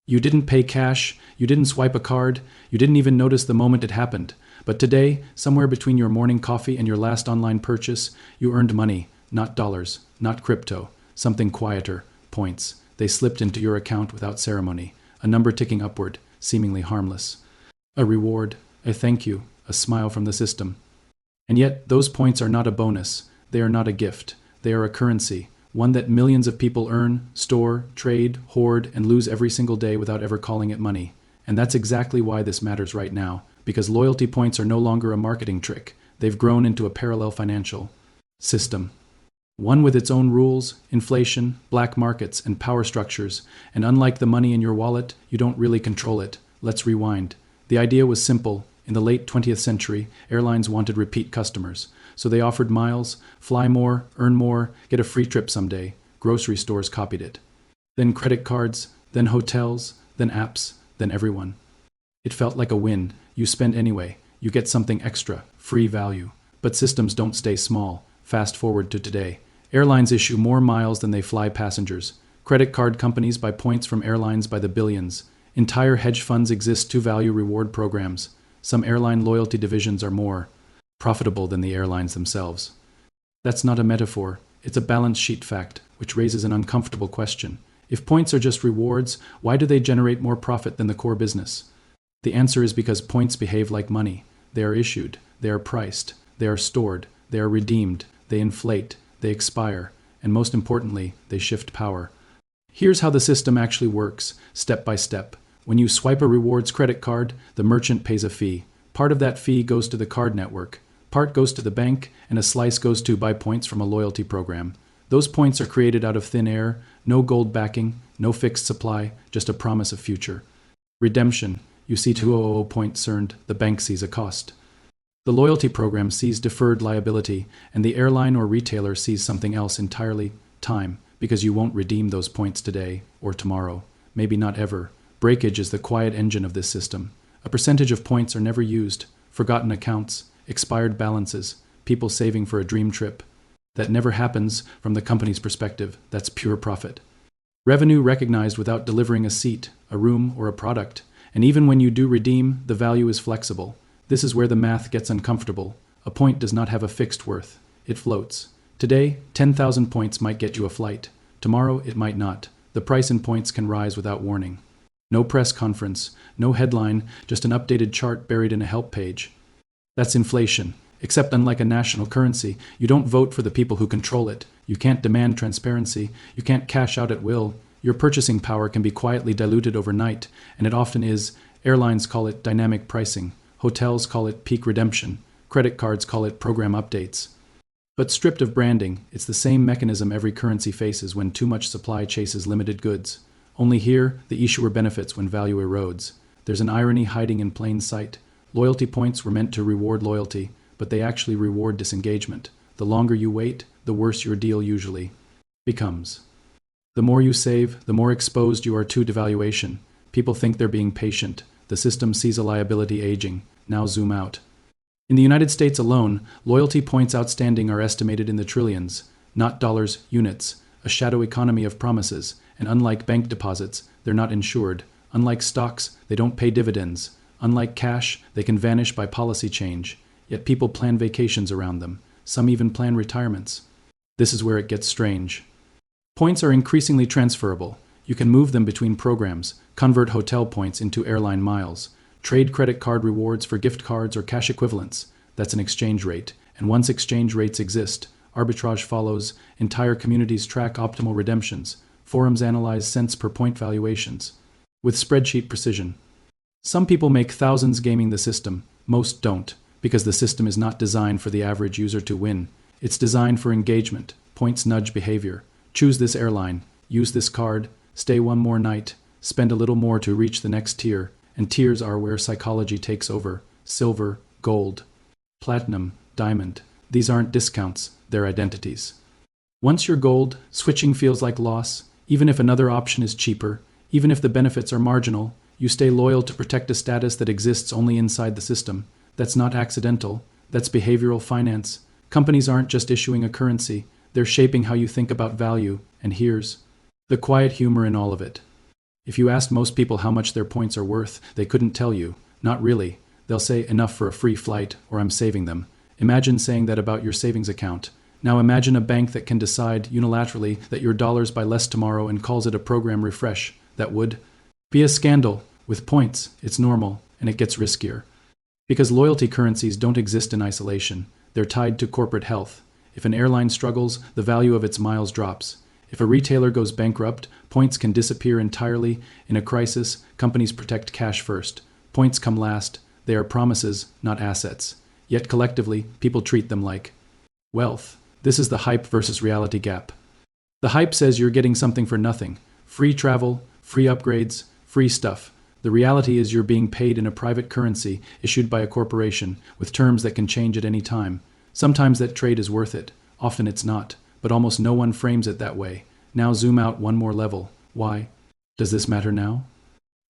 You didn't pay cash, you didn't swipe a card, you didn't even notice the moment it happened. But today, somewhere between your morning coffee and your last online purchase, you earned money, not dollars, not crypto, something quieter, points. They slipped into your account without ceremony, a number ticking upward, seemingly harmless. A reward, a thank you, a smile from the system. And yet, those points are not a bonus, they are not a gift, they are a currency, one that millions of people earn, store, trade, hoard, and lose every single day without ever calling it money. And that's exactly why this matters right now, because loyalty points are no longer a marketing trick, they've grown into a parallel financial system. One with its own rules, inflation, black markets, and power structures, and unlike the money in your wallet, you don't really control it. Let's rewind. The idea was simple. In the late 20th century, airlines wanted repeat customers, so they offered miles, fly more, earn more, get a free trip someday. Grocery stores copied it. Then credit cards, then hotels, then apps, then everyone. It felt like a win. You spend anyway. You get something extra, free value. But systems don't stay small. Fast forward to today. Airlines issue more miles than they fly passengers. Credit card companies buy points from airlines by the billions. Entire hedge funds exist to value reward programs. Some airline loyalty divisions are more profitable than the airlines themselves. That's not a metaphor. It's a balance sheet fact, which raises an uncomfortable question. If points are just rewards, why do they generate more profit than the core business? The answer is because points behave like money. They are issued, they are priced, they are stored, they are redeemed, they inflate, they expire, and most importantly, they shift power. Here's how the system actually works, step by step. When you swipe a rewards credit card, the merchant pays a fee. Part of that fee goes to the card network, part goes to the bank, and a slice goes to buy points from a loyalty program. Those points are created out of thin air, no gold backing, no fixed supply, just a promise of future. Redemption. You see 200 points earned, the bank sees a cost. The loyalty program sees deferred liability, and the airline or retailer sees something else entirely, time, because you won't redeem those points today or tomorrow, maybe not ever. Breakage is the quiet engine of this system. A percentage of points are never used, forgotten accounts, expired balances, people saving for a dream trip. That never happens from the company's perspective. That's pure profit. Revenue recognized without delivering a seat, a room, or a product. And even when you do redeem, the value is flexible. This is where the math gets uncomfortable. A point does not have a fixed worth. It floats. Today, 10,000 points might get you a flight. Tomorrow, it might not. The price in points can rise without warning. No press conference, no headline, just an updated chart buried in a help page. That's inflation. Except unlike a national currency, you don't vote for the people who control it. You can't demand transparency. You can't cash out at will. Your purchasing power can be quietly diluted overnight, and it often is. Airlines call it dynamic pricing. Hotels call it peak redemption. Credit cards call it program updates. But stripped of branding, it's the same mechanism every currency faces when too much supply chases limited goods. Only here, the issuer benefits when value erodes. There's an irony hiding in plain sight. Loyalty points were meant to reward loyalty, but they actually reward disengagement. The longer you wait, the worse your deal usually becomes. The more you save, the more exposed you are to devaluation. People think they're being patient. The system sees a liability aging. Now zoom out. In the United States alone, loyalty points outstanding are estimated in the trillions, not dollars, units, a shadow economy of promises, and unlike bank deposits, they're not insured. Unlike stocks, they don't pay dividends. Unlike cash, they can vanish by policy change. Yet people plan vacations around them. Some even plan retirements. This is where it gets strange. Points are increasingly transferable. You can move them between programs, convert hotel points into airline miles, trade credit card rewards for gift cards or cash equivalents. That's an exchange rate. And once exchange rates exist, arbitrage follows, entire communities track optimal redemptions, forums analyze cents per point valuations, with spreadsheet precision. Some people make thousands gaming the system, most don't, because the system is not designed for the average user to win. It's designed for engagement, points nudge behavior. Choose this airline, use this card, stay one more night, spend a little more to reach the next tier, and tiers are where psychology takes over. Silver, gold, platinum, diamond. These aren't discounts, they're identities. Once you're gold, switching feels like loss. Even if another option is cheaper, even if the benefits are marginal, you stay loyal to protect a status that exists only inside the system. That's not accidental. That's behavioral finance. Companies aren't just issuing a currency. They're shaping how you think about value. And here's the quiet humor in all of it. If you asked most people how much their points are worth, they couldn't tell you. Not really. They'll say enough for a free flight, or I'm saving them. Imagine saying that about your savings account. Now imagine a bank that can decide unilaterally that your dollars buy less tomorrow and calls it a program refresh. That would be a scandal. With points, it's normal, and it gets riskier. Because loyalty currencies don't exist in isolation. They're tied to corporate health. If an airline struggles, the value of its miles drops. If a retailer goes bankrupt, points can disappear entirely. In a crisis, companies protect cash first. Points come last. They are promises, not assets. Yet collectively, people treat them like wealth. This is the hype versus reality gap. The hype says you're getting something for nothing. Free travel, free upgrades, free stuff. The reality is you're being paid in a private currency issued by a corporation with terms that can change at any time. Sometimes that trade is worth it. Often it's not. But almost no one frames it that way. Now zoom out one more level. Why? Does this matter now?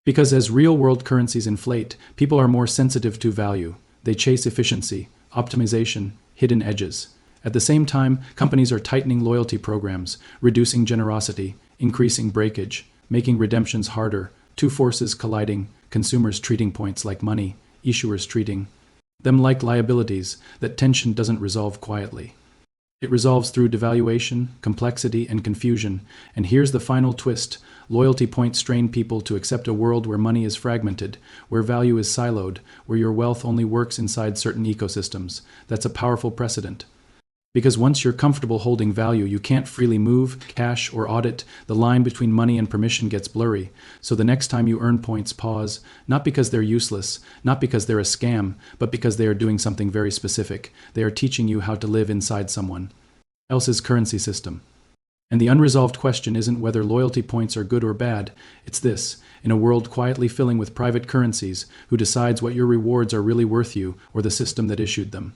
Because as real-world currencies inflate, people are more sensitive to value. They chase efficiency, optimization, hidden edges. At the same time, companies are tightening loyalty programs, reducing generosity, increasing breakage, making redemptions harder, two forces colliding, consumers treating points like money, issuers treating them like liabilities. That tension doesn't resolve quietly. It resolves through devaluation, complexity, and confusion. And here's the final twist. Loyalty points strain people to accept a world where money is fragmented, where value is siloed, where your wealth only works inside certain ecosystems. That's a powerful precedent. Because once you're comfortable holding value, you can't freely move, cash, or audit. The line between money and permission gets blurry. So the next time you earn points, pause. Not because they're useless, not because they're a scam, but because they are doing something very specific. They are teaching you how to live inside someone else's currency system. And the unresolved question isn't whether loyalty points are good or bad. It's this: in a world quietly filling with private currencies, who decides what your rewards are really worth you, or the system that issued them?